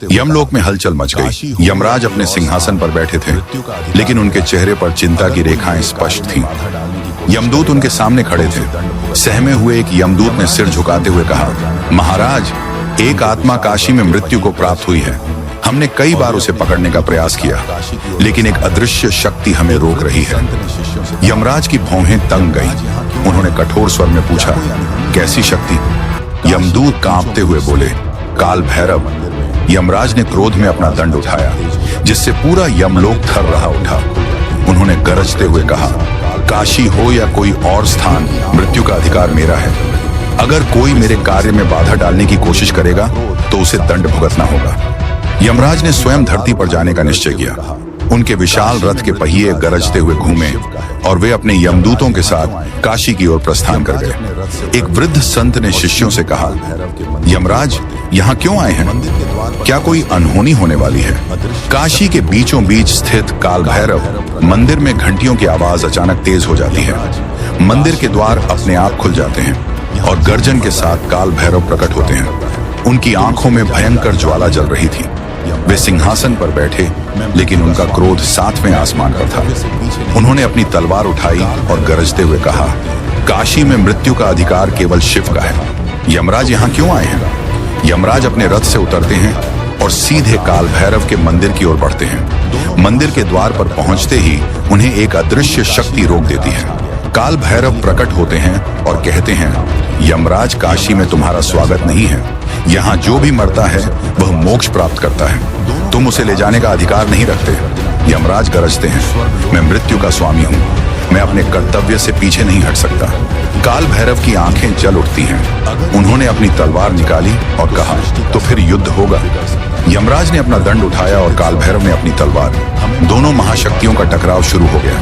यमलोक में हलचल मच गई। यमराज अपने सिंहासन पर बैठे थे, लेकिन उनके चेहरे पर चिंता की रेखाएं स्पष्ट थीं। यमदूत उनके सामने खड़े थे। सहमे हुए एक यमदूत ने सिर झुकाते हुए कहा, महाराज, एक आत्मा काशी में मृत्यु को प्राप्त हुई है। हमने कई बार उसे पकड़ने का प्रयास किया, लेकिन एक अदृश्य शक्ति हमें रोक रही है। यमराज की भौहें तंग गईं। उन्होंने कठोर स्वर में पूछा, कैसी शक्ति? यमदूत कांपते हुए बोले, काल भैरव। यमराज ने क्रोध में अपना दंड उठाया, जिससे पूरा यमलोक थर रहा उठा। उन्होंने गरजते हुए कहा, काशी हो या कोई और स्थान, मृत्यु का अधिकार मेरा है। अगर कोई मेरे कार्य में बाधा डालने की कोशिश करेगा तो उसे दंड भुगतना होगा। यमराज ने स्वयं धरती पर जाने का निश्चय किया। उनके विशाल रथ के पहिए गरजते हुए घूमे और वे अपने यमदूतों के साथ काशी की ओर प्रस्थान कर गए। एक वृद्ध संत ने शिष्यों से कहा, यमराज, यहाँ क्यों आए हैं? क्या कोई अनहोनी होने वाली है? काशी के बीचों बीच स्थित काल भैरव मंदिर में घंटियों की आवाज अचानक तेज हो जाती है। मंदिर के द्वार अपने आप खुल जाते हैं और गर्जन के साथ काल भैरव प्रकट होते हैं। उनकी आंखों में भयंकर ज्वाला जल रही थी। वे सिंहासन पर बैठे, लेकिन उनका क्रोध सातवें आसमान पर था। उन्होंने अपनी तलवार उठाई और गरजते हुए कहा, काशी में मृत्यु का अधिकार केवल शिव का है। यमराज यहाँ क्यों आए हैं? यमराज अपने रथ से उतरते हैं और सीधे काल भैरव के मंदिर की ओर बढ़ते हैं। मंदिर के द्वार पर पहुंचते ही उन्हें एक अदृश्य शक्ति रोक देती है। काल भैरव प्रकट होते हैं और कहते हैं, यमराज, काशी में तुम्हारा स्वागत नहीं है। यहाँ जो भी मरता है वह मोक्ष प्राप्त करता है। तुम उसे ले जाने का अधिकार नहीं रखते। यमराज गरजते हैं, मैं मृत्यु का स्वामी हूँ। मैं अपने कर्तव्य से पीछे नहीं हट सकता। काल भैरव की आंखें जल उठती हैं। उन्होंने अपनी तलवार निकाली और कहा, तो फिर युद्ध होगा। यमराज ने अपना दंड उठाया और काल भैरव ने अपनी तलवार। दोनों महाशक्तियों का टकराव शुरू हो गया।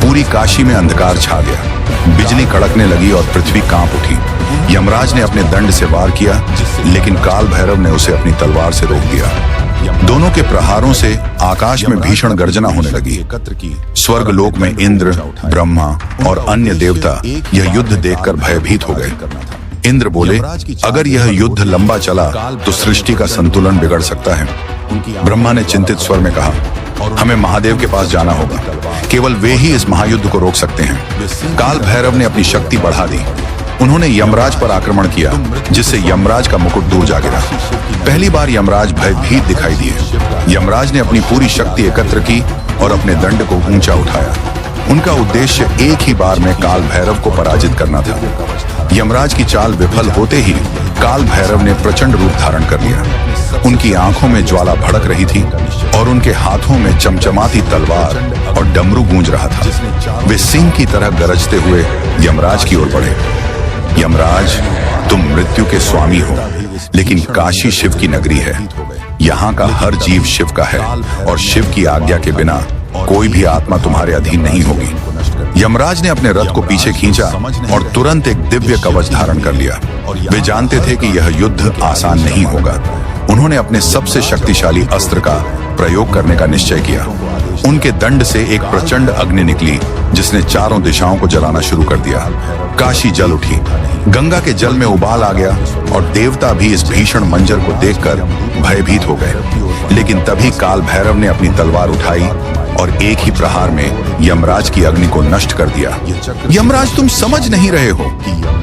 पूरी काशी में अंधकार छा गया। बिजली कड़कने लगी और पृथ्वी कांप उठी। यमराज ने अपने दंड से वार किया, लेकिन काल भैरव ने उसे अपनी तलवार से रोक दिया। दोनों के प्रहारों से आकाश में भीषण गर्जना होने लगी। स्वर्ग लोक में इंद्र, ब्रह्मा और अन्य देवता यह युद्ध देखकर भयभीत हो गए। इंद्र बोले, अगर यह युद्ध लंबा चला तो सृष्टि का संतुलन बिगड़ सकता है। ब्रह्मा ने चिंतित स्वर में कहा, हमें महादेव के पास जाना होगा। केवल वे ही इस महायुद्ध को रोक सकते हैं। काल भैरव ने अपनी शक्ति बढ़ा दी। उन्होंने यमराज पर आक्रमण किया, जिससे यमराज का मुकुट दूर जा गिरा। पहली बार यमराज भयभीत दिखाई दिए। यमराज ने अपनी पूरी शक्ति एकत्र की और अपने दंड को ऊंचा उठाया। उनका उद्देश्य एक ही बार में काल भैरव को पराजित करना था। यमराज की चाल विफल होते ही काल भैरव ने प्रचंड रूप धारण कर लिया। उनकी आंखों में ज्वाला भड़क रही थी और उनके हाथों में चमचमाती तलवार और डमरू गूंज रहा था। वे सिंह की तरह गरजते हुए यमराज की ओर बढ़े। यमराज, तुम मृत्यु के स्वामी हो, लेकिन काशी शिव की नगरी है। यहाँ का हर जीव शिव का है और शिव की आज्ञा के बिना कोई भी आत्मा तुम्हारे अधीन नहीं होगी। यमराज ने अपने रथ को पीछे खींचा और तुरंत एक दिव्य कवच धारण कर लिया। वे जानते थे कि यह युद्ध आसान नहीं होगा। उन्होंने अपने सबसे शक्तिशाली अस्त्र का प्रयोग करने का निश्चय किया। उनके दंड से एक प्रचंड अग्नि निकली, जिसने चारों दिशाओं को जलाना शुरू कर दिया। काशी जल उठी। गंगा के जल में उबाल आ गया और देवता भी इस भीषण मंजर को देखकर भयभीत हो गए। लेकिन तभी काल भैरव ने अपनी तलवार उठाई और एक ही प्रहार में यमराज की अग्नि को नष्ट कर दिया। यमराज, तुम समझ नहीं रहे हो।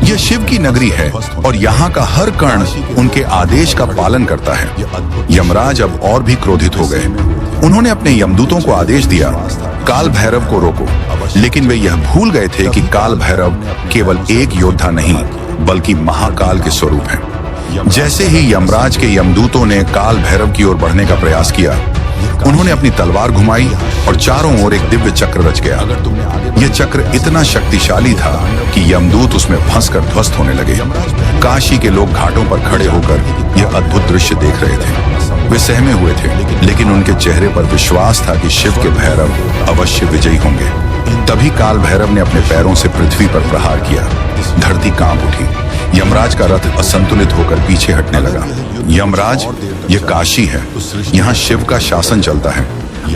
यह शिव की नगरी है और यहाँ का हर कण उनके आदेश का पालन करता है। यमराज अब और भी क्रोधित हो गए। उन्होंने अपने यमदूतों को आदेश दिया, काल भैरव को रोको। लेकिन वे यह भूल गए थे कि काल भैरव केवल एक योद्धा नहीं, बल्कि महाकाल के स्वरूप हैं। जैसे ही यमराज के यमदूतों ने काल भैरव की ओर बढ़ने का प्रयास किया, उन्होंने अपनी तलवार घुमाई और चारों ओर एक दिव्य चक्र रच गया। यह चक्र इतना शक्तिशाली था कि यमदूत उसमें फंसकर ध्वस्त होने लगे। काशी के लोग घाटों पर खड़े होकर यह अद्भुत दृश्य देख रहे थे। वे सहमे हुए थे, लेकिन उनके चेहरे पर विश्वास था कि शिव के भैरव अवश्य विजयी होंगे। तभी काल भैरव ने अपने पैरों से पृथ्वी पर प्रहार किया। धरती कांप उठी। यमराज का रथ असंतुलित होकर पीछे हटने लगा। यमराज, यह काशी है। यहाँ शिव का शासन चलता है।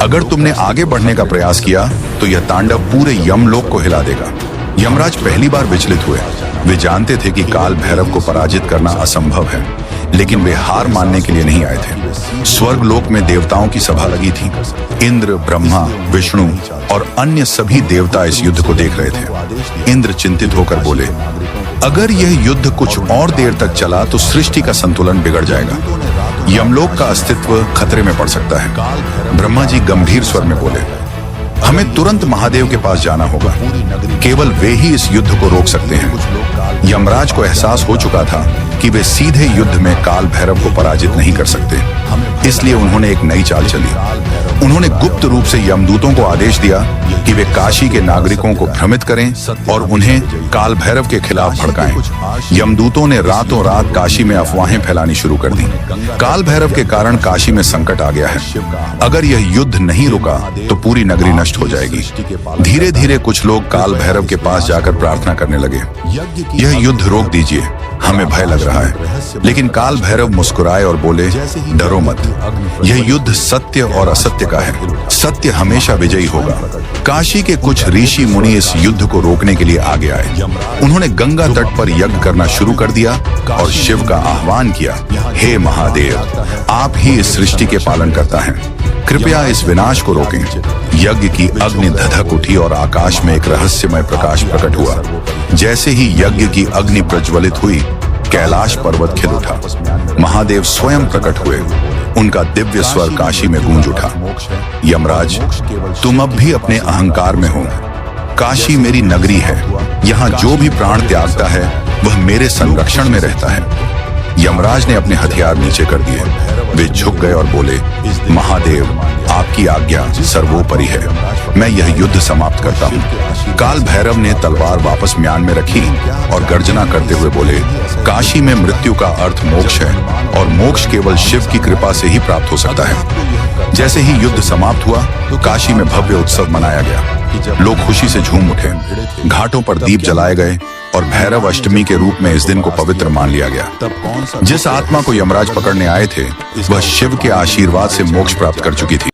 अगर तुमने आगे बढ़ने का प्रयास किया तो यह तांडव पूरे यमलोक को हिला देगा। यमराज पहली बार विचलित हुए। वे जानते थे कि काल भैरव को पराजित करना असंभव है, लेकिन वे हार मानने के लिए नहीं आए थे। स्वर्ग लोक में देवताओं की सभा लगी थी। इंद्र, ब्रह्मा, विष्णु और अन्य सभी देवता इस युद्ध को देख रहे थे। इंद्र चिंतित होकर बोले, अगर यह युद्ध कुछ और देर तक चला तो सृष्टि का संतुलन बिगड़ जाएगा। यमलोक का अस्तित्व खतरे में पड़ सकता है। ब्रह्मा जी गंभीर स्वर में बोले, हमें तुरंत महादेव के पास जाना होगा। केवल वे ही इस युद्ध को रोक सकते हैं। यमराज को एहसास हो चुका था कि वे सीधे युद्ध में काल भैरव को पराजित नहीं कर सकते, इसलिए उन्होंने एक नई चाल चली। उन्होंने गुप्त रूप से यमदूतों को आदेश दिया कि वे काशी के नागरिकों को भ्रमित करें और उन्हें काल भैरव के खिलाफ भड़काएं। यमदूतों ने रातों रात काशी में अफवाहें फैलानी शुरू कर दी। काल भैरव के कारण काशी में संकट आ गया है। अगर यह युद्ध नहीं रुका तो पूरी नगरी नष्ट हो जाएगी। धीरे धीरे कुछ लोग काल भैरव के पास जाकर प्रार्थना करने लगे, यह युद्ध रोक दीजिए, हमें भय लग रहा है। लेकिन काल भैरव मुस्कुराए और बोले, डरो मत, यह युद्ध सत्य और असत्य का है। सत्य हमेशा विजयी होगा। काशी के कुछ ऋषि मुनि इस युद्ध को रोकने के लिए आगे आए। उन्होंने गंगा तट पर यज्ञ करना शुरू कर दिया और शिव का आह्वान किया, हे महादेव, आप ही इस सृष्टि के पालन करता है, कृपया इस विनाश को रोकें। यज्ञ की अग्नि धधक उठी और आकाश में एक रहस्यमय प्रकाश प्रकट हुआ। जैसे ही यज्ञ की अग्नि प्रज्वलित हुई, कैलाश पर्वत खिल उठा। महादेव स्वयं प्रकट हुए। उनका दिव्य स्वर काशी में गूंज उठा, यमराज, तुम अब भी अपने अहंकार में हो। काशी मेरी नगरी है, यहाँ जो भी प्राण त्यागता है वह मेरे संरक्षण में रहता है। यमराज ने अपने हथियार नीचे कर दिए। वे झुक गए और बोले, महादेव, आपकी आज्ञा सर्वोपरि है, मैं यह युद्ध समाप्त करता हूँ। काल भैरव ने तलवार वापस म्यान में रखी और गर्जना करते हुए बोले, काशी में मृत्यु का अर्थ मोक्ष है और मोक्ष केवल शिव की कृपा से ही प्राप्त हो सकता है। जैसे ही युद्ध समाप्त हुआ, काशी में भव्य उत्सव मनाया गया। लोग खुशी से झूम उठे। घाटों पर दीप जलाए गए और भैरव अष्टमी के रूप में इस दिन को पवित्र मान लिया गया। जिस आत्मा को यमराज पकड़ने आए थे, वह शिव के आशीर्वाद से मोक्ष प्राप्त कर चुकी थी।